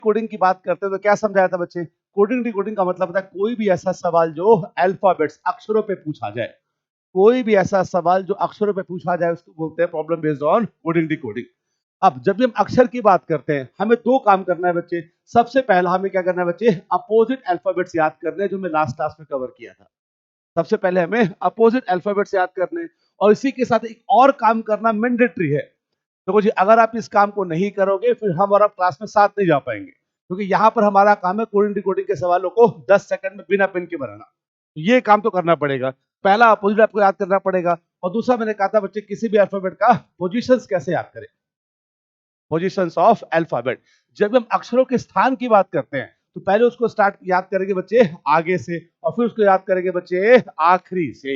Coding की बात करते हैं तो क्या समझाया था बच्चे? कोडिंग डिकोडिंग का मतलब होता है कोई भी ऐसा सवाल जो अल्फाबेट्स अक्षरों पे पूछा जाए, कोई भी ऐसा सवाल जो अक्षरों पे पूछा जाए उसको बोलते हैं problem based on coding decoding. अब जब भी हम अक्षर की बात करते हैं हमें दो काम करना है बच्चे। सबसे पहला हमें क्या करना है बच्चे? अपोजिट अल्फाबेट्स याद करने हैं, जो मैं लास्ट क्लास में कवर किया था। सबसे पहले हमें अपोजिट अल्फाबेट्स याद करने, और इसी के साथ एक और काम करना मैंडेटरी है। देखो जी, अगर आप इस काम को नहीं करोगे फिर हम और आप क्लास में साथ नहीं जा पाएंगे, क्योंकि यहाँ पर हमारा काम है कोडिंग डिकोडिंग के सवालों को 10 सेकंड में बिना पेन के बनाना। तो ये काम तो करना पड़ेगा। पहला अपोजिट आपको याद करना पड़ेगा, और दूसरा मैंने कहा था बच्चे किसी भी अल्फाबेट का पोजीशंस कैसे याद करें, पोजीशंस ऑफ अल्फाबेट। जब हम अक्षरों के स्थान की बात करते हैं तो पहले उसको स्टार्ट याद करेंगे बच्चे आगे से, और फिर उसको याद करेंगे बच्चे आखिरी से।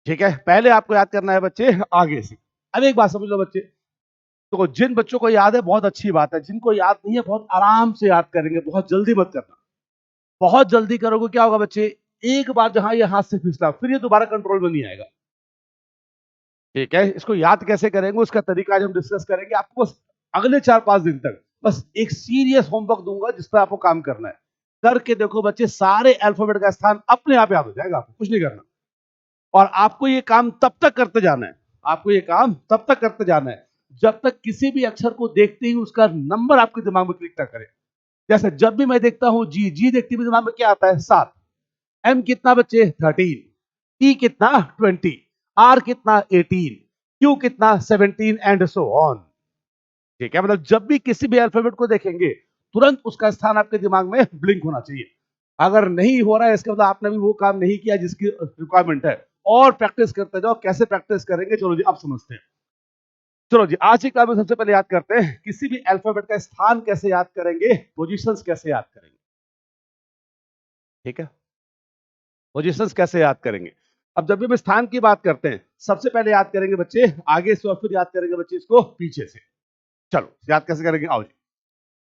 ठीक है, पहले आपको याद करना है बच्चे आगे से। अब एक बात समझ लो बच्चे, तो जिन बच्चों को याद है बहुत अच्छी बात है, जिनको याद नहीं है बहुत आराम से याद करेंगे, बहुत जल्दी मत करना। बहुत जल्दी करोगे क्या होगा बच्चे? एक बार जहां ये हाथ से फिसला फिर ये दोबारा कंट्रोल में नहीं आएगा। ठीक है, इसको याद कैसे करेंगे उसका तरीका आज हम डिस्कस करेंगे। आपको बस अगले 4-5 दिन तक बस एक सीरियस होमवर्क दूंगा जिस पर आपको काम करना है। करके देखो बच्चे, सारे अल्फाबेट का स्थान अपने आप याद हो जाएगा, आपको कुछ नहीं करना। और आपको ये काम तब तक करते जाना है, आपको ये काम तब तक करते जाना है जब तक किसी भी अक्षर को देखते ही उसका नंबर आपके दिमाग में क्लिक ना करे। जैसे जब भी मैं देखता हूं जी, जी देखते हुए दिमाग में क्या आता है? 7। एम कितना बच्चे? 13। टी कितना? 20। आर कितना? 18। क्यू कितना? 17 एंड सो ऑन। ठीक है, मतलब जब भी किसी भी अल्फाबेट को देखेंगे तुरंत उसका स्थान आपके दिमाग में ब्लिंक होना चाहिए। अगर नहीं हो रहा है इसका मतलब आपने भी वो काम नहीं किया जिसकी रिक्वायरमेंट है। और प्रैक्टिस करते जाओ। कैसे प्रैक्टिस करेंगे चलो जी अब समझते हैं। चलो जी, आज की क्लास में सबसे पहले याद करते हैं किसी भी अल्फाबेट का स्थान कैसे याद करेंगे, पोजीशंस कैसे याद करेंगे। ठीक है, पोजीशंस कैसे याद करेंगे। अब जब भी हम स्थान की बात करते हैं सबसे पहले याद करेंगे बच्चे आगे से, और फिर याद करेंगे बच्चे इसको पीछे से। चलो याद कैसे करेंगे, आओ जी।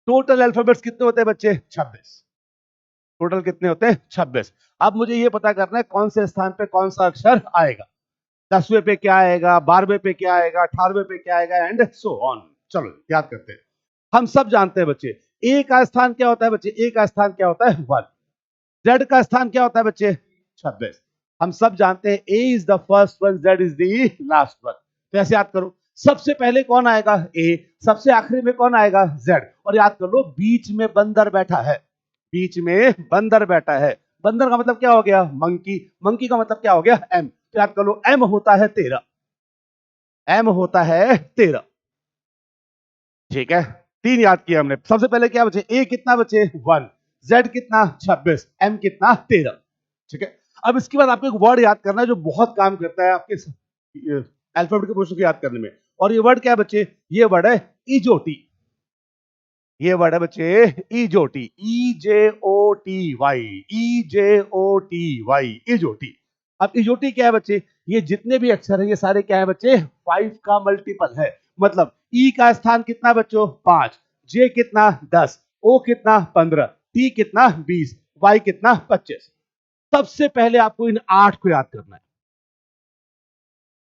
टोटल अल्फाबेट्स कितने होते हैं बच्चे? 26। टोटल कितने होते हैं? 26। अब मुझे ये पता करना है कौन से स्थान पे कौन सा अक्षर आएगा। 10वें पे क्या आएगा, 12वें पे क्या आएगा, 18वें पे क्या आएगा, एंड सो ऑन। चलो याद करते हैं। हम सब जानते हैं बच्चे ए का स्थान क्या होता है बच्चे? ए का स्थान क्या होता है? 1। जेड का स्थान क्या होता है बच्चे? 26। हम सब जानते हैं A is the first one, Z is the last one. तो ऐसे याद करो, सबसे पहले कौन आएगा? ए। सबसे आखिरी में कौन आएगा? जेड। और याद कर लो बीच में बंदर बैठा है, बीच में बंदर बैठा है। बंदर का मतलब क्या हो गया? मंकी। मंकी का मतलब क्या हो गया? एम। तो याद कर लो एम होता है 13। एम होता है 13। ठीक है, 3 याद किया हमने। सबसे पहले क्या बचे? ए कितना बचे? 1। जेड कितना? 26। एम कितना? 13। ठीक है, अब इसके बाद आपको एक वर्ड याद करना है जो बहुत काम करता है आपके अल्फाबेट के पोजीशन को याद करने में। और ये वर्ड क्या है बच्चे? ये वर्ड है इजोटी। ये वर्ड है बच्चे इजोटी। EJOTY। EJOTY, इजोटी। अब इजोटी क्या है बच्चे? ये जितने भी अक्षर हैं ये सारे क्या है बच्चे? 5 का मल्टीपल है। मतलब ई का स्थान कितना बच्चों? 5। जे कितना? 10। ओ कितना? 15। टी कितना? 20। वाई कितना? 25। सबसे पहले आपको इन 8 को याद करना है।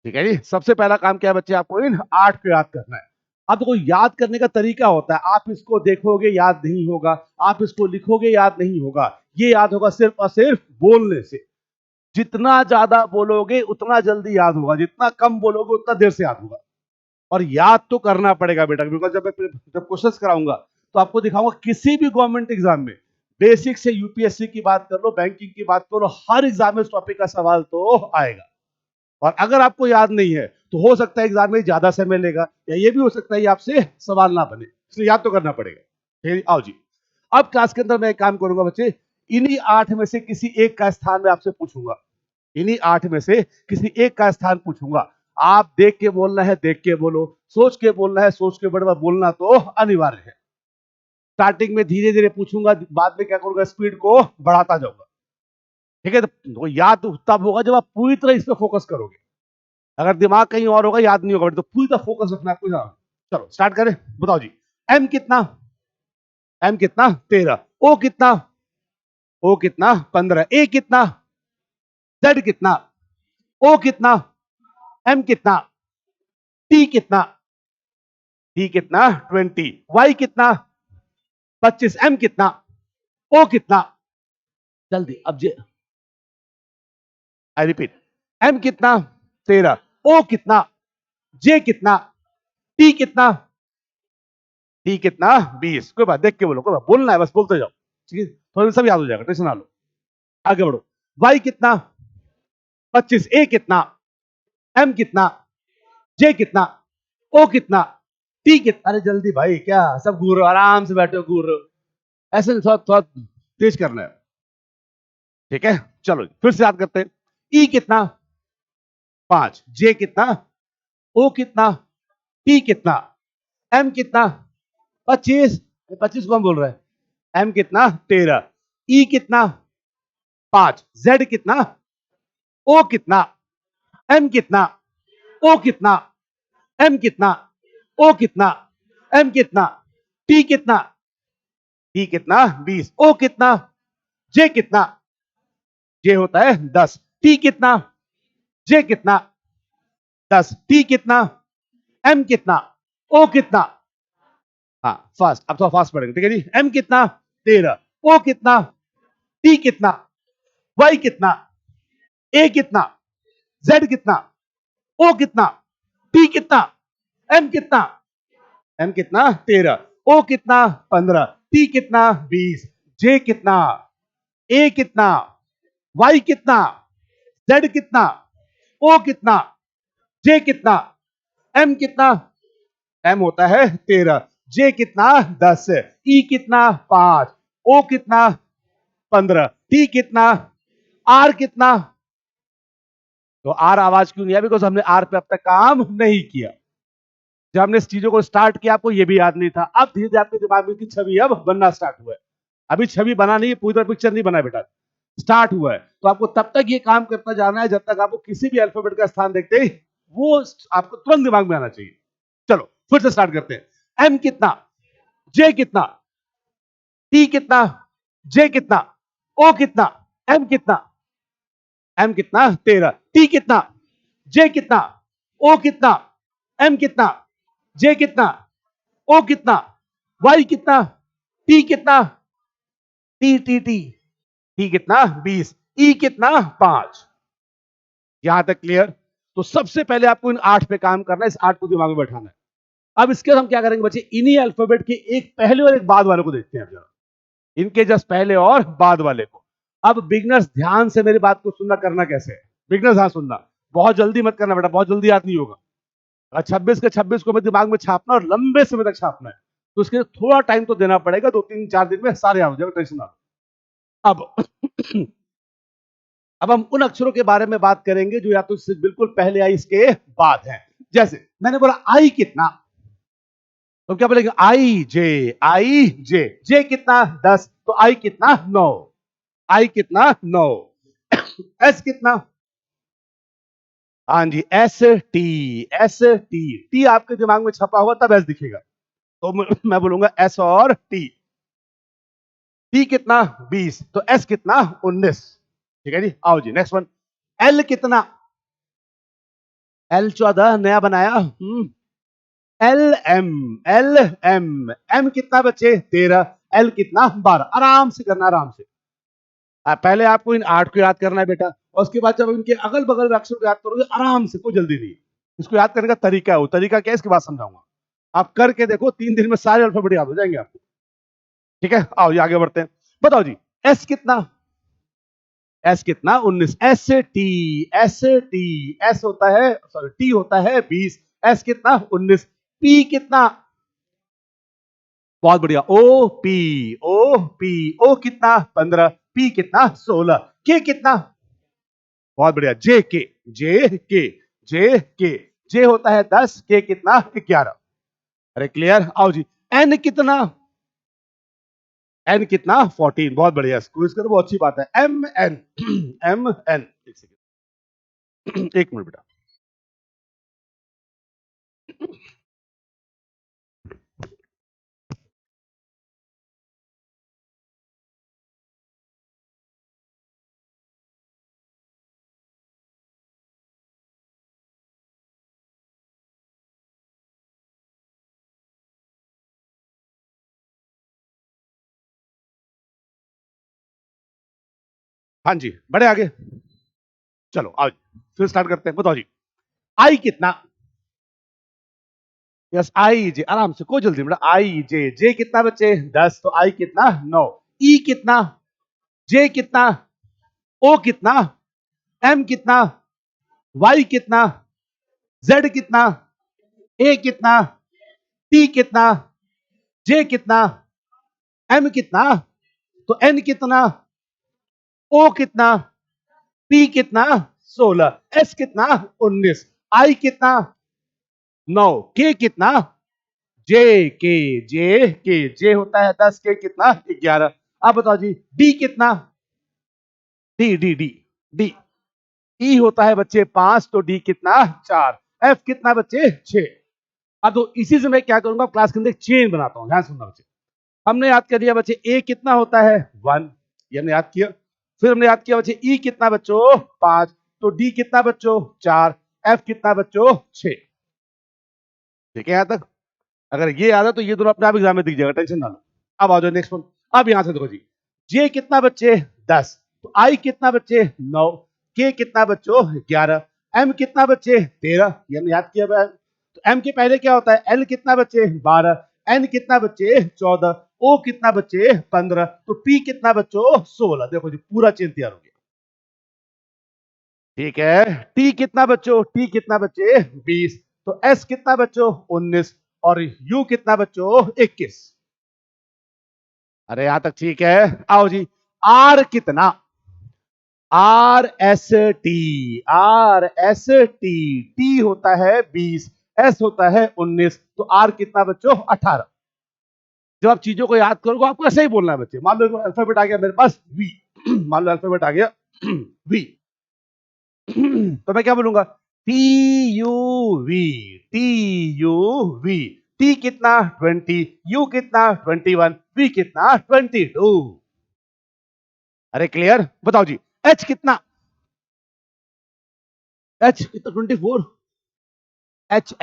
ठीक है जी, सबसे पहला काम क्या है बच्चे? आपको इन 8 को याद करना है। अब देखो याद करने का तरीका होता है, आप इसको देखोगे याद नहीं होगा, आप इसको लिखोगे याद नहीं होगा, ये याद होगा सिर्फ और सिर्फ बोलने से। जितना ज्यादा बोलोगे उतना जल्दी याद होगा, जितना कम बोलोगे उतना देर से याद होगा। और याद तो करना पड़ेगा बेटा, बिकॉज जब क्वेश्चंस कराऊंगा तो आपको दिखाऊंगा किसी भी गवर्नमेंट एग्जाम में, बेसिक से यूपीएससी की बात कर लो, बैंकिंग की बात कर लो, हर एग्जाम में इस टॉपिक का सवाल तो आएगा। और अगर आपको याद नहीं है तो हो सकता है एग्जाम में ज्यादा समय लेगा, या ये भी हो सकता है आपसे सवाल ना बने, इसलिए याद तो करना पड़ेगा। ठीक, आओ जी। अब क्लास के अंदर मैं एक काम करूंगा बच्चे, इन्हीं 8 में से किसी एक का स्थान मैं आपसे पूछूंगा। इन्हीं 8 में से किसी एक का स्थान पूछूंगा। आप देख के बोलना है, देख के बोलो, सोच के बोलना है, सोच के बड़ा बोलना तो अनिवार्य है। स्टार्टिंग में धीरे धीरे पूछूंगा, बाद में क्या करूंगा? स्पीड को बढ़ाता जाऊंगा। ठीक है, तो याद तब होगा जब आप पूरी तरह इस पर फोकस करोगे। अगर दिमाग कहीं और होगा याद नहीं होगा, तो पूरी तरह फोकस रखना आपको। चलो स्टार्ट करें, बताओ जी। एम कितना? एम कितना? 13। ओ कितना? ओ कितना? 15। ए कितना? जेड कितना? ओ कितना? एम कितना? टी कितना? टी कितना 20, वाई कितना 25, एम कितना, ओ कितना, जल्दी अब जे, आई रिपीट, एम कितना 13, ओ कितना, जे कितना, टी कितना, टी कितना 20। कोई बात देख के बोलो, कोई बात बोलना है, बस बोलते जाओ, ठीक है, थोड़ा सब याद हो जाएगा, टेंशन ना लो। आगे बढ़ो, वाई कितना 25, ए कितना, एम कितना, जे कितना, ओ कितना, टी कितना, अरे जल्दी भाई, क्या सब घूर रहे हो, आराम से बैठे हो, घूर रहे हो, ऐसे थोड़ा थोड़ा तेज करना है, ठीक है। चलो फिर से याद करते हैं, ई कितना 5, जे कितना, ओ कितना, टी कितना, एम कितना 25, 25 को हम बोल रहे हैं, एम कितना 13, ई कितना 5, जेड कितना, ओ कितना, एम कितना, ओ कितना, एम कितना, ओ कितना, एम कितना, टी कितना, टी कितना 20, ओ कितना, जे कितना, जे होता है 10, टी कितना, जे कितना 10, टी कितना, एम कितना, ओ कितना, हाँ फास्ट, अब थोड़ा फास्ट पढ़ेंगे, ठीक है जी। एम कितना 13, ओ कितना, टी कितना, वाई कितना, ए कितना, जेड कितना, ओ कितना, टी कितना, एम कितना, एम कितना 13, ओ कितना 15, टी कितना 20, जे कितना, ए कितना, वाई कितना, जेड कितना, ओ कितना, जे कितना, एम कितना, एम होता है 13, जे कितना 10, ई कितना 5, ओ कितना 15, टी कितना, आर कितना, तो आर आवाज क्यों नहीं है, बिकॉज हमने आर पे अब तक काम नहीं किया। जब हमने इस चीजों को स्टार्ट किया आपको ये भी याद नहीं था, अब धीरे धीरे आपके दिमाग में की छवि अब बनना स्टार्ट हुआ है। अभी छवि बना नहीं है, पूरी तरह पिक्चर नहीं बना बेटा, स्टार्ट हुआ है। तो आपको तब तक ये काम करता जाना है जब तक आपको किसी भी अल्फाबेट का स्थान देखते ही वो आपको तुरंत दिमाग में आना चाहिए। चलो फिर से स्टार्ट करते हैं, एम कितना, जे कितना, टी कितना, जे कितना, ओ कितना, एम कितना, एम कितना 13, टी कितना, जे कितना, ओ कितना, एम कितना, जे कितना, ओ कितना, वाई कितना, टी कितना, टी टी टी टी कितना 20, ई कितना 5। यहां तक क्लियर। तो सबसे पहले आपको इन 8 पे काम करना है, इस 8 को दिमाग में बैठाना है। अब इसके बाद हम क्या करेंगे बच्चे, इन्हीं अल्फाबेट के एक पहले और एक बाद वाले को देखते हैं जरा, इनके जस्ट पहले और बाद वाले को। अब बिगनर्स ध्यान से मेरी बात को सुनना, करना कैसे है बिगनर्स, हाँ सुनना, बहुत जल्दी मत करना बेटा, बहुत जल्दी याद नहीं होगा। 26 के 26 को मैं दिमाग में छापना और लंबे समय तक छापना है, तो उसके लिए थोड़ा टाइम तो देना पड़ेगा, 2 3 4 दिन में सारे याद हो जाएगा, टेंशन ना। अब अब हम उन अक्षरों के बारे में बात करेंगे जो या तो इससे बिल्कुल पहले आई इसके बाद है। जैसे मैंने बोला आई कितना, तो क्या बोलेंगे आई जे, जे कितना 10, तो आई कितना 9, आई कितना 9, एस कितना, हाँ जी एस टी, टी आपके दिमाग में छपा हुआ तब एस दिखेगा, तो मैं बोलूंगा एस और टी। टी कितना 20, तो एस कितना 19, ठीक है जी। आओ जी नेक्स्ट वन, एल कितना, एल 14 नया बनाया, L M, L M, M कितना बच्चे 13, एल कितना 12। आराम से करना, आराम से। पहले आपको इन 8 को याद करना है बेटा, और उसके बाद जब इनके अगल बगल अक्षर को याद करोगे आराम से, कोई जल्दी नहीं। इसको याद करने का तरीका है, वो तरीका क्या है इसके बाद समझाऊंगा। आप करके देखो, 3 दिन में सारे अल्फाबेट याद हो जाएंगे आपको, ठीक है। आओ जी आगे बढ़ते हैं, बताओ जी एस कितना, एस कितना 19, एस होता है, सॉरी टी होता है 20, एस कितना 19, पी कितना, बहुत बढ़िया, ओ कितना 15, पी कितना 16, के कितना, बहुत बढ़िया, जे होता है 10, के कितना 11। अरे क्लियर। आओ जी एन कितना, एन कितना 14, बहुत बढ़िया, स्क्रूज करो, बहुत अच्छी बात है। एम एन, एम एन, एक मिनट बेटा। हाँ जी, बढ़े आगे। चलो आओ फिर स्टार्ट करते हैं। बताओ जी, आई कितना? यस आई जे, आराम से, कोई जल्दी बेटा। आई जे, जे कितना बच्चे? 10, तो आई कितना? 9। ई कितना? जे कितना? ओ कितना? एम कितना? वाई कितना? जेड कितना? ए कितना? टी कितना? जे कितना? एम कितना? तो एन कितना? ओ कितना? पी कितना? 16। एस कितना? 19। आई कितना? 9। के कितना? जे होता है 10, के कितना? 11। अब बताओ जी, डी कितना? डी ई होता है बच्चे 5, तो डी कितना? 4। एफ कितना बच्चे? 6। अब तो इसी से मैं क्या करूंगा, क्लास के अंदर चेन बनाता हूं। ध्यान सुनना बच्चे, हमने याद कर दिया बच्चे ए कितना होता है? 1, ये हमने याद किया। फिर हमने याद किया बच्चे ई कितना बच्चों? 5, तो डी कितना बच्चों? 4। एफ कितना बच्चों? 6। ठीक है यहां तक? अगर ये याद है तो ये दोनों अपने आप एग्जाम में दिख जाएगा, टेंशन ना लो। अब आ जाओ नेक्स्ट वन। अब यहां से देखो जी, जे कितना बच्चे? 10, तो आई कितना बच्चे? 9। के कितना बच्चों? 11। एम कितना बच्चे? 13, ये हमने याद किया। तो एम के पहले क्या होता है? एल कितना बच्चे? 12। एन कितना बच्चे? 14। ओ कितना बच्चे? 15। तो पी कितना बच्चों? 16। देखो जी, पूरा चेन तैयार हो गया। ठीक है, टी कितना बच्चों? टी कितना बच्चे? 20। तो एस कितना बच्चों? 19। और यू कितना बच्चों? 21। अरे यहां तक ठीक है। आओ जी, आर कितना? आर एस टी टी होता है 20, एस होता है 19, तो आर कितना बच्चों? 18। जब आप चीजों को याद करोगे आपको ऐसे ही बोलना है बच्चे। मान लो अल्फाबेट आ गया मेरे पास वी, मान लो अल्फाबेट आ गया वी, तो मैं क्या बोलूंगा? T U we. टी कितना? 20। यू कितना? 21। वी कितना? 22। अरे क्लियर? बताओ जी, एच कितना? एच कितना? 24। एच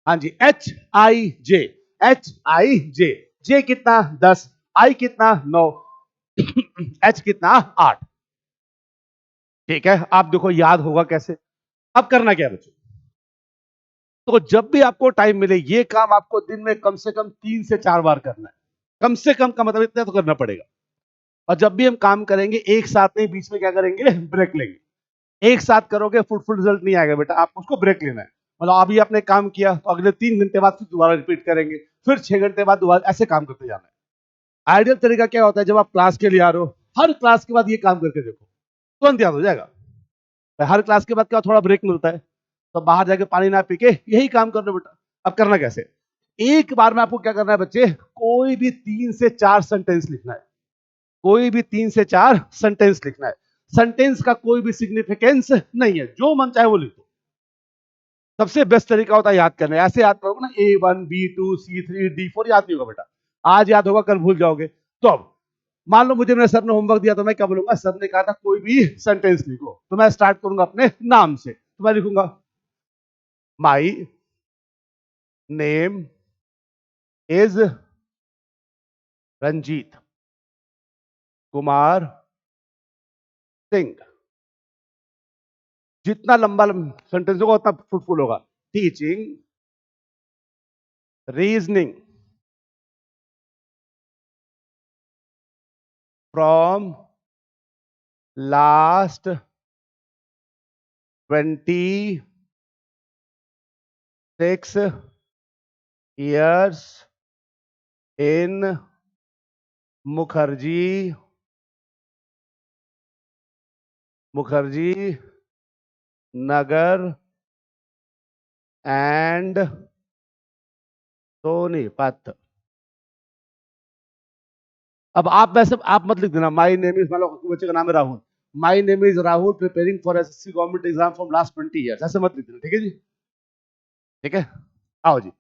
हाँ जी, H I J। H I J, जे कितना? 10। आई कितना? 9। एच कितना? 8। ठीक है, आप देखो याद होगा कैसे। अब करना क्या है बच्चों? तो जब भी आपको टाइम मिले, ये काम आपको दिन में कम से कम 3 से 4 बार करना है। कम से कम का मतलब इतना तो करना पड़ेगा। और जब भी हम काम करेंगे एक साथ नहीं, बीच में क्या करेंगे? ब्रेक लेंगे। एक साथ करोगे फुटफुल रिजल्ट नहीं आएगा बेटा, आपको उसको ब्रेक लेना है। मतलब अभी आपने काम किया तो अगले 3 घंटे बाद फिर दोबारा रिपीट करेंगे, फिर 6 घंटे बाद दोबारा, ऐसे काम करते जाना है। आइडियल तरीका क्या होता है? जब आप क्लास के लिए आ रहे हो, हर क्लास के बाद ये काम करके देखो, तुरंत याद हो जाएगा। हर क्लास के बाद क्या थोड़ा ब्रेक मिलता है, तो बाहर जाके पानी ना पी के यही काम कर लो बेटा। अब करना कैसे? एक बार में आपको क्या करना है बच्चे? कोई भी 3 से 4 सेंटेंस लिखना है। कोई भी 3 से 4 सेंटेंस लिखना है। सेंटेंस का कोई भी सिग्निफिकेंस नहीं है, जो मन चाहे वो लिखो। सबसे बेस्ट तरीका होता है याद करना। ऐसे याद करोगे ना, A1 B2 C3 D4, याद नहीं होगा बेटा। आज याद होगा, कल भूल जाओगे। तो अब मान लो मुझे मेरे सर ने होमवर्क दिया, तो मैं क्या बोलूंगा? सर ने कहा था कोई भी सेंटेंस लिखो, तो मैं स्टार्ट करूंगा अपने नाम से। तो मैं लिखूंगा, my name is Ranjit Kumar Singh. जितना लंबा सेंटेंस होगा उतना फ्रूटफुल होगा। Teaching reasoning from last 26 years in Mukherjee Nagar and Sonipat. अब आप वैसे आप मत लिख देना माई नेम इज, मान लो बच्चे का नाम है राहुल, माई name is Rahul preparing for SSC government exam from last 20 years, ऐसे मत लिख देना। ठीक है जी? ठीक है, आओ जी,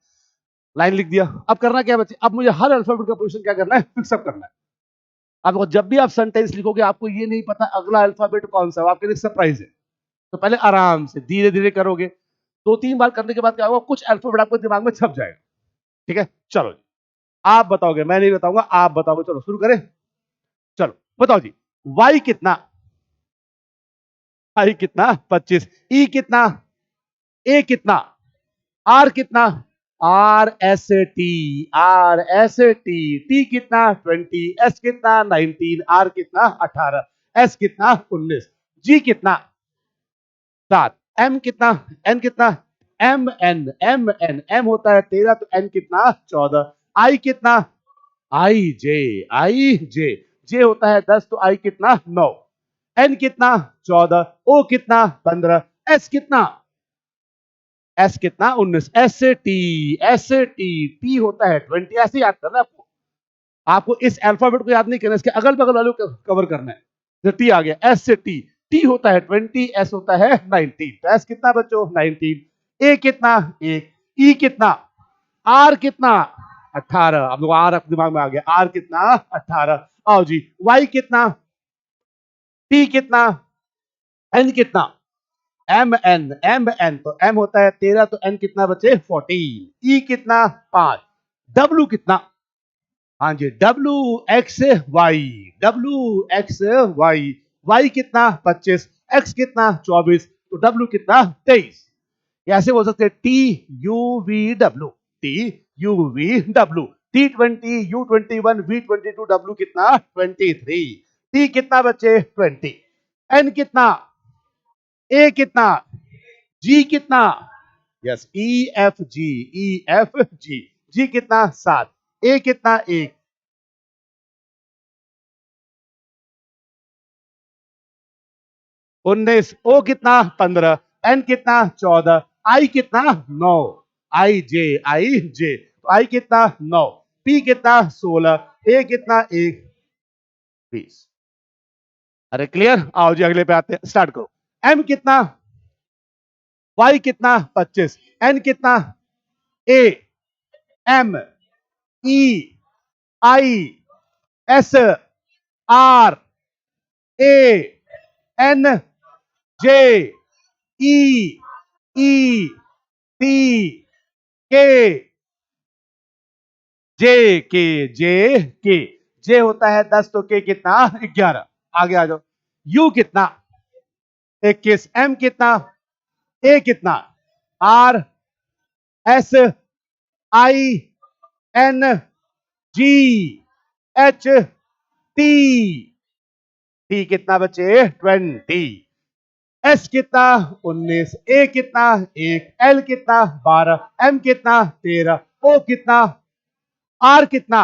लाइन लिख दिया। अब करना क्या है बच्चे? अब मुझे हर अल्फाबेट का पोजीशन क्या करना है? फिक्सअप करना है। आपको जब भी आप सेंटेंस लिखोगे, आपको ये नहीं पता अगला अल्फाबेट कौन सा है, आपके लिए सरप्राइज है। तो पहले आराम से धीरे धीरे करोगे, 2-3 बार करने के बाद क्या होगा? कुछ अल्फाबेट आपको दिमाग में छप जाएगा। ठीक है, चलो आप बताओगे, मैं नहीं बताऊंगा, आप बताओगे। चलो शुरू करें। चलो बताओ जी, वाई कितना, आई कितना 25, ई कितना, ए कितना, आर कितना, आर एस टी, टी कितना 20, एस कितना 19, आर कितना 18, एस कितना 19, जी कितना 7, एम कितना, एन कितना, एम होता है 13, तो एन कितना 14, आई कितना, आई जे, जे होता है 10, तो आई कितना 9, एन कितना 14, ओ कितना 15, एस कितना, एस कितना 19, एस टी, टी होता है 20, ऐसे याद करना है आपको। आपको इस अल्फाबेट को याद नहीं करना, इसके अगल बगल वालों को कवर करना है। तो टी आ गया, एस से टी, टी होता है 20, एस होता है 19, तो एस कितना बच्चों 19, ए कितना 1, ई कितना, आर कितना 18, अब लोग आर दिमाग में आ गया, आर कितना 18, आओ जी, वाई कितना, टी कितना, एन कितना, एम एन तो एम होता है 13, तो एन कितना बचे 14, ई कितना 5, डब्ल्यू कितना, हाँ जी W X Y, W X Y, Y कितना 25, एक्स कितना 24, तो डब्ल्यू कितना 23, ऐसे बोल सकते हैं T U V W, T U V W, T20 U21 V22 W कितना 23, टी कितना बच्चे 20, एन कितना, ए कितना, जी कितना, यस ई एफ जी कितना 7, ए कितना 1, 19, ओ कितना 15, एन कितना 14, आई कितना 9, आई जे, आई कितना 9, पी कितना 16, ए कितना 1, 20। अरे क्लियर, आओ जी अगले पे आते हैं, स्टार्ट करो। एम कितना, वाई कितना 25, एन कितना, A, M, E, I, S, R, A, N, J, E, E, T, K, J जे होता है 10, तो के कितना 11, आगे आ जाओ। यू कितना 21, एम कितना, ए कितना, R, S, I, N, G, H, T, T कितना बचे 20, एस कितना 19, ए कितना 1, एल कितना 12, एम कितना 13, ओ कितना, आर कितना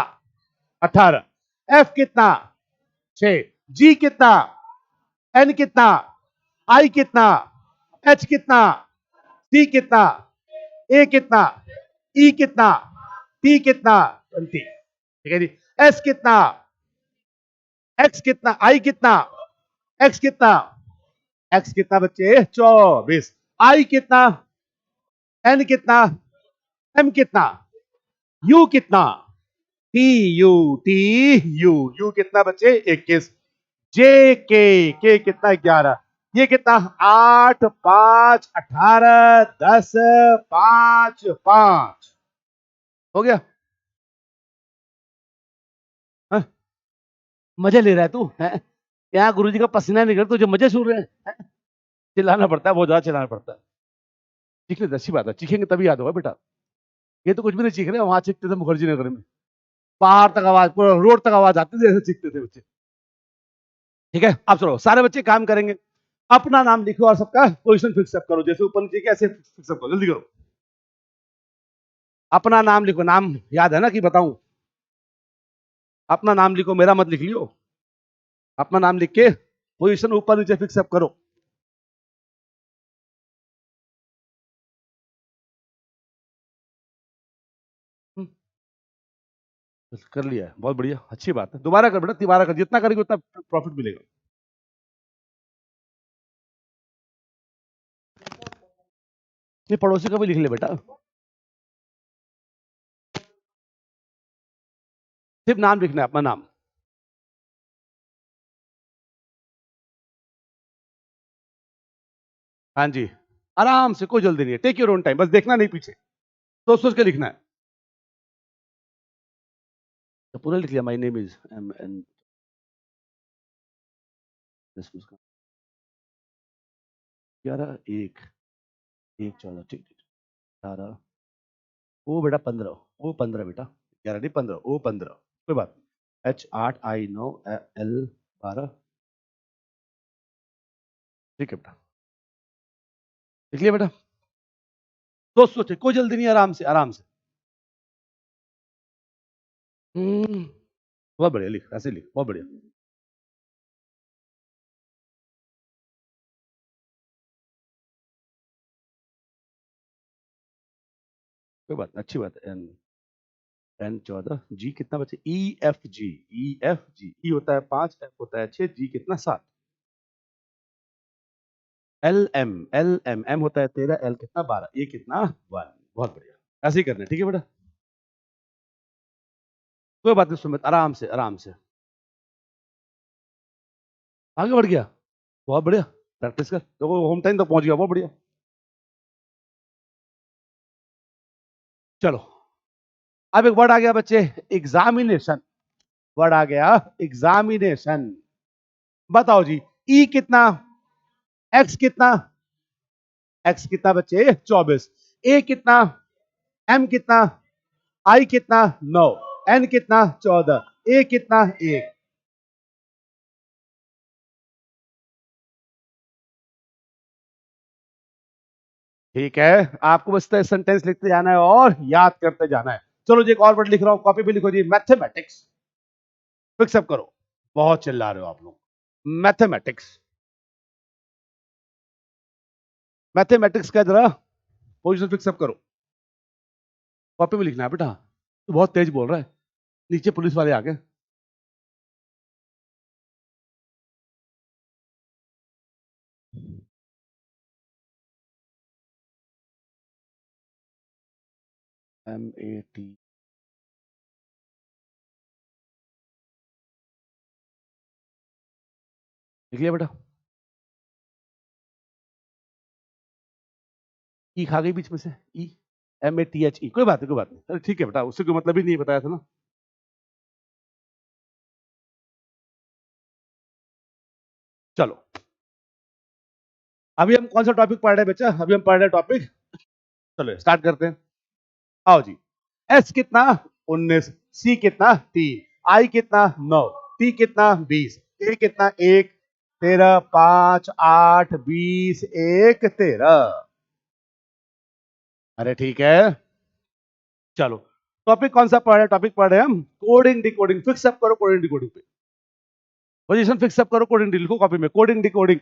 18, एफ कितना 6, जी कितना, एन कितना, आई कितना, एच कितना, सी कितना, ए कितना, ई कितना, टी कितना 20, ठीक है जी। एस कितना, एक्स कितना, आई कितना, एक्स कितना, एक्स कितना बच्चे 24, आई कितना, एन कितना, एम कितना, यू कितना, टी यू टी यू कितना बच्चे 21, के कितना 11, ये कितना 8 5 18 10 5 5, हो गया। हाँ? मजे ले रहा है तू है, यहाँ गुरुजी का पसीना निकल तुझे मजे सुन रहे हैं। चिल्लाना पड़ता है, बहुत ज्यादा चिल्लाना पड़ता है। चीख लेते, अच्छी बात है, चीखेंगे तभी याद होगा बेटा। ये तो कुछ भी नहीं चीख रहे, वहां चीखते थे मुखर्जी नगर में, पहाड़ तक आवाज, पूरा रोड तक आवाज आती थी, ऐसे चीखते थे बच्चे। ठीक है, अब चलो सारे बच्चे काम करेंगे, अपना नाम लिखो और सबका पोजीशन फिक्सअप करो, जैसे ऊपर नीचे ऐसे फिक्सअप करो, जल्दी करो। अपना नाम लिखो, नाम याद है ना कि बताऊं, अपना नाम लिखो, मेरा मत लिख लियो, अपना नाम लिख के पोजीशन ऊपर नीचे फिक्सअप करो। कर लिया है, बहुत बढ़िया, अच्छी बात है, दोबारा कर बेटा, तिबारा कर, जितना करेंगे उतना प्रॉफिट मिलेगा। ये पड़ोसी का भी लिख ले बेटा, सिर्फ नाम लिखना है, अपना नाम। हाँ जी, आराम से, कोई जल्दी नहीं है, टेक योर ओन टाइम, बस देखना नहीं पीछे, सोच सोच के लिखना है। तो पूरा लिख लिया, my name is M N, उसका 11 1 1 14 ठीक ठीक 18 ओ बेटा 15 ओ 15 बेटा 11 नहीं 15 ओ 15 कोई बात नहीं H 8 I 9 L 12 ठीक है बेटा लिख लिया बेटा सोचे कोई जल्दी नहीं आराम से आराम से बहुत बढ़िया लिख ऐसे लिख बहुत बढ़िया कोई बात अच्छी बात है एन 14 जी कितना बचे ई होता है 5 एफ होता है 6 जी कितना 7 एल एम होता है 13 एल कितना 12 ए कितना 1 बहुत बढ़िया ऐसे ही करना है ठीक है बेटा कोई बात नहीं सुमित आराम से आगे बढ़ गया बहुत बढ़िया प्रैक्टिस कर तो होम टाइम तक पहुंच गया बहुत बढ़िया चलो अब एक वर्ड आ गया बच्चे एग्जामिनेशन वर्ड आ गया एग्जामिनेशन बताओ जी ई कितना एक्स कितना बच्चे 24 ए कितना एम कितना आई कितना 9 एन कितना 14 ए कितना 1 ठीक है आपको बस सेंटेंस लिखते जाना है और याद करते जाना है चलो जी एक और वर्ड लिख रहा हूं कॉपी पे लिखो जी मैथमेटिक्स फिक्सअप करो बहुत चिल्ला रहे हो आप लोग मैथमेटिक्स मैथमेटिक्स का जरा पोजीशन फिक्सअप करो कॉपी में लिखना है बेटा तो बहुत तेज बोल रहा है नीचे पुलिस वाले आ गए MAT लिख लिया बेटा ई खा गई बीच में से ई MATHE कोई बात नहीं कोई बात नहीं अरे ठीक है बेटा उससे कोई मतलब ही नहीं बताया था ना चलो अभी हम कौन सा टॉपिक पढ़ रहे हैं बच्चा अभी हम पढ़ रहे हैं टॉपिक चलो स्टार्ट करते हैं आओ जी एस कितना 19 सी कितना 3 आई कितना 9 टी कितना 20 ए कितना 1 13 5 8 20 1 13 अरे ठीक है चलो टॉपिक कौन सा पढ़ रहे हैं टॉपिक पढ़ रहे हैं हम कोडिंग डिकोडिंग फिक्स अप करो कोडिंग डिकोडिंग पे पोजीशन फिक्स अप करो कोडिंग लिखो कॉपी में coding decoding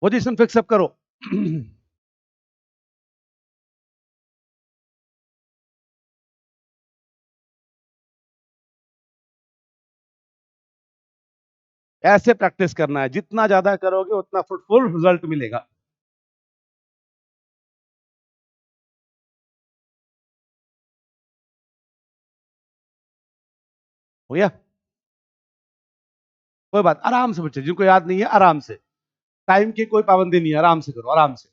position fix up करो ऐसे प्रैक्टिस करना है जितना ज्यादा करोगे उतना फ्रूटफुल रिजल्ट मिलेगा हो गया कोई बात आराम से बच्चे जिनको याद नहीं है आराम से टाइम की कोई पाबंदी नहीं है आराम से करो आराम से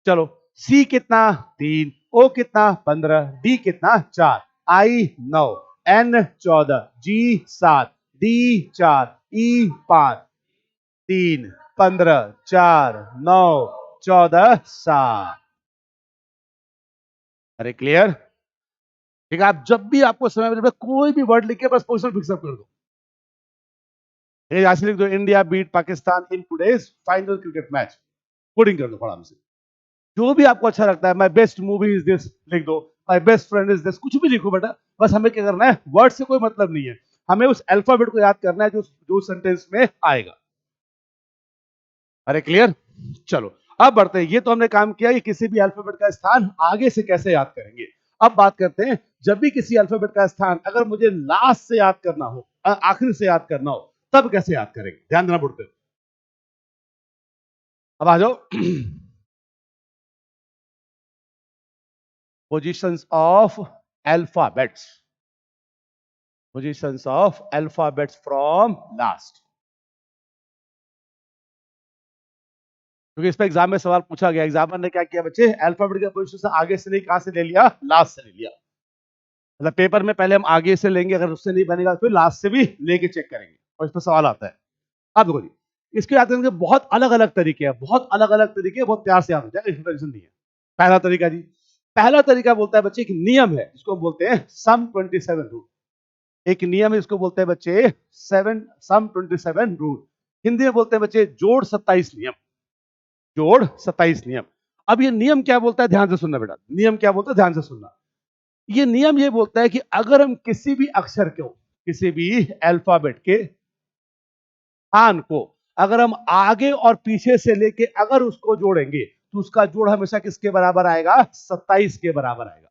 चलो सी कितना 3 ओ कितना 15 डी कितना 4 आई 9 एन 14 जी 7 डी 4 ई 5 3 15 4 9 14 7 अरे क्लियर ठीक है आप जब भी आपको समय मिले कोई भी वर्ड लिख के बस पोजीशन फिक्सअप कर दो ऐसे लिख दो India beat Pakistan in today's final cricket match coding कर दो आराम से जो भी आपको अच्छा लगता है my best movie is this लिख दो my best friend is this कुछ भी लिखो बेटा बस हमें क्या करना है वर्ड से कोई मतलब नहीं है हमें उस अल्फाबेट को याद करना है जो जो सेंटेंस में आएगा अरे क्लियर चलो अब बढ़ते हैं ये तो हमने काम किया कि किसी भी अल्फाबेट का स्थान आगे से कैसे याद करेंगे अब बात करते हैं जब भी किसी अल्फाबेट का स्थान अगर मुझे लास्ट से याद करना हो आखिर से याद करना हो तब कैसे याद करेंगे ध्यान देना पड़ते अब आ जाओ positions of alphabets from last क्योंकि इस पे एग्जाम में सवाल पूछा गया एग्जामिनर ने क्या किया बच्चे अल्फाबेट के पोजीशन से आगे से नहीं कहां से ले लिया लास्ट से ले लिया मतलब पेपर में पहले हम आगे से लेंगे अगर उससे नहीं बनेगा तो फिर लास्ट से भी लेके चेक करेंगे और इस पर सवाल आता है। आप देखो जी, इसको याद करने के बहुत अलग अलग तरीके हैं, बहुत अलग अलग तरीके, बहुत प्यार से याद हो जाएगा, इसमें टेंशन नहीं है। पहला तरीका जी, पहला तरीका बोलता है बच्चे, एक नियम है जिसको हम बोलते हैं सम 27 रूल। एक नियम है, इसको बोलते हैं बच्चे सम 27 रूल। हिंदी में बोलते हैं बच्चे जोड़ 27 नियम। जोड़ 27 नियम। अब ये नियम क्या बोलता है, ध्यान से सुनना बेटा। नियम क्या बोलता है, ध्यान से सुनना। ये नियम ये बोलता है कि अगर हम किसी भी अक्षर को, किसी भी अल्फाबेट के स्थान को अगर हम आगे और पीछे से लेके अगर उसको जोड़ेंगे तो उसका जोड़ हमेशा किसके बराबर आएगा, 27 के बराबर आएगा।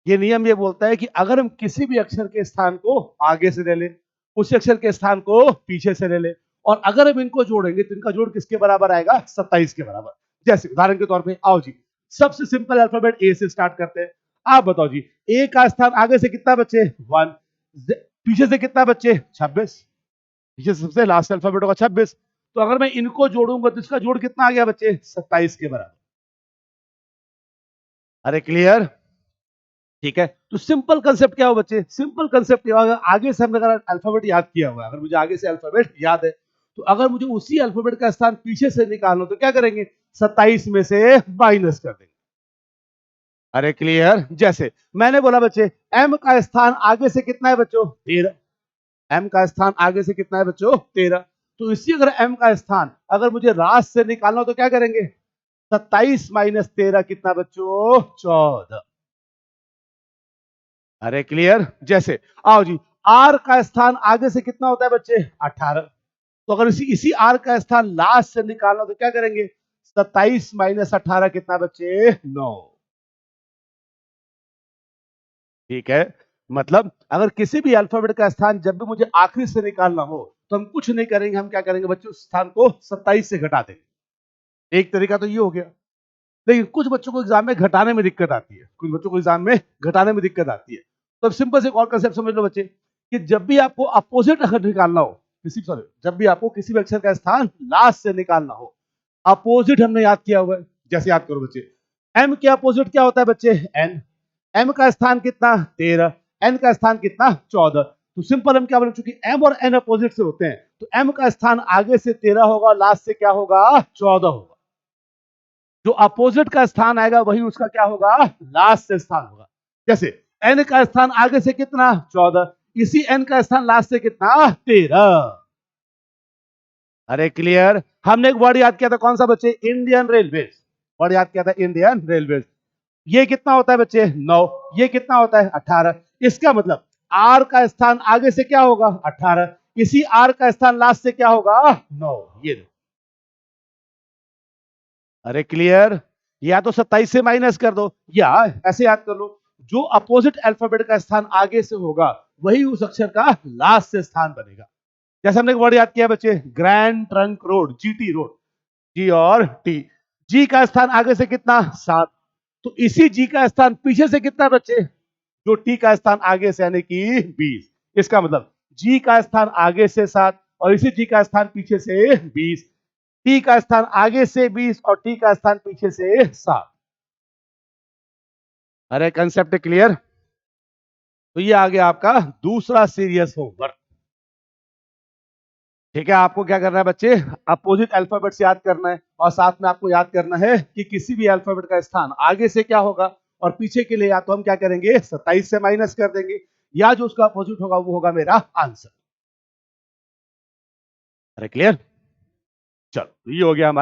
ये नियम ये बोलता है कि अगर हम किसी भी अक्षर के स्थान को आगे से ले लें, उस अक्षर के स्थान को पीछे से ले लें, और अगर हम इनको जोड़ेंगे तो इनका जोड़ किसके बराबर आएगा, 27 के बराबर। जैसे उदाहरण के तौर पे आओ जी, सबसे सिंपल अल्फाबेट ए से स्टार्ट करते हैं। आप बताओ जी, ए का स्थान आगे से कितना बच्चे, 1, पीछे से कितना बच्चे, 26, पीछे सबसे लास्ट अल्फाबेट होगा 26। तो अगर मैं इनको जोड़ूंगा तो इसका जोड़ कितना आ गया बच्चे, 27 के बराबर। अरे क्लियर, ठीक है। तो सिंपल कंसेप्ट क्या हो बच्चे, सिंपल कंसेप्ट क्या होगा, आगे से हमने अगर अल्फाबेट याद किया हुआ, अगर मुझे आगे से अल्फाबेट याद है, तो अगर मुझे उसी अल्फाबेट का स्थान पीछे से निकालना तो क्या करेंगे, 27 में से माइनस कर देंगे। अरे क्लियर, जैसे मैंने बोला बच्चे m का स्थान आगे से कितना है बच्चों, 13। m का स्थान आगे से कितना है बच्चों, 13। तो इसी अगर m का स्थान अगर मुझे रास से निकालना हो तो क्या करेंगे, 27 माइनस 13 कितना बच्चों, 14। अरे क्लियर, जैसे आओ जी, r का स्थान आगे से कितना होता है बच्चे, 18। तो अगर इसी r का स्थान लास्ट से निकालना हो तो क्या करेंगे, 27 माइनस 18 कितना बच्चे, 9। ठीक है, मतलब अगर किसी भी अल्फाबेट का स्थान जब भी मुझे आखिरी से निकालना हो तो हम कुछ नहीं करेंगे, हम क्या करेंगे बच्चों, उस स्थान को 27 से घटा देंगे। एक तरीका तो ये हो गया। लेकिन कुछ बच्चों को एग्जाम में घटाने में दिक्कत आती है, कुछ बच्चों को एग्जाम में घटाने में दिक्कत आती है। तो सिंपल से एक और कंसेप्ट समझ लो बच्चे, कि जब भी आपको अपोजिट अगर निकालना हो, जब भी आपको किसी भी अक्षर का स्थान लास्ट से निकालना हो, अपोजिट हमने याद किया हुआ है। जैसे याद करो बच्चे, एम के अपोजिट क्या होता है बच्चे, एन। एम का स्थान कितना, 13। एन का स्थान कितना, 14। तो सिंपल हम क्या बोले, चूंकि एम और एन अपोजिट से होते हैं तो एम का स्थान आगे से 13 होगा, लास्ट से क्या होगा, 14 होगा। जो अपोजिट का स्थान आएगा वही उसका क्या होगा, लास्ट से स्थान होगा। जैसे एन का स्थान आगे से कितना, 14, इसी एन का स्थान लास्ट से कितना, 13। अरे क्लियर, हमने एक वर्ड याद किया था, कौन सा बच्चे, इंडियन रेलवे। वर्ड याद किया था इंडियन रेलवे। ये कितना होता है बच्चे, 9। ये कितना होता है, 18। इसका मतलब आर का स्थान आगे से क्या होगा, 18, इसी आर का स्थान लास्ट से क्या होगा, 9। ये दो। अरे क्लियर, या तो 27 से माइनस कर दो या ऐसे याद कर लो, जो अपोजिट अल्फाबेट का स्थान आगे से होगा वही उस अक्षर का लास्ट से स्थान बनेगा। जैसे हमने एक वर्ड याद किया बच्चे, grand trunk road, GT road, G और टी। जी का स्थान आगे से कितना, 7। तो इसी जी का स्थान पीछे से कितना बच्चे, जो टी का स्थान आगे से यानी कि 20। इसका मतलब जी का स्थान आगे से 7 और इसी जी का स्थान पीछे से 20। टी का स्थान आगे से 20 और टी का स्थान पीछे से 7। अरे कंसेप्ट क्लियर। तो ये आ गया आपका दूसरा सीरियस होमवर्क। ठीक है, आपको क्या करना है बच्चे, अपोजिट अल्फाबेट्स याद करना है और साथ में आपको याद करना है कि किसी भी अल्फाबेट का स्थान आगे से क्या होगा और पीछे के लिए या तो हम क्या करेंगे, 27 से माइनस कर देंगे, या जो उसका अपोजिट होगा वो होगा मेरा आंसर। अरे क्लियर, चलो ये हो गया हमारा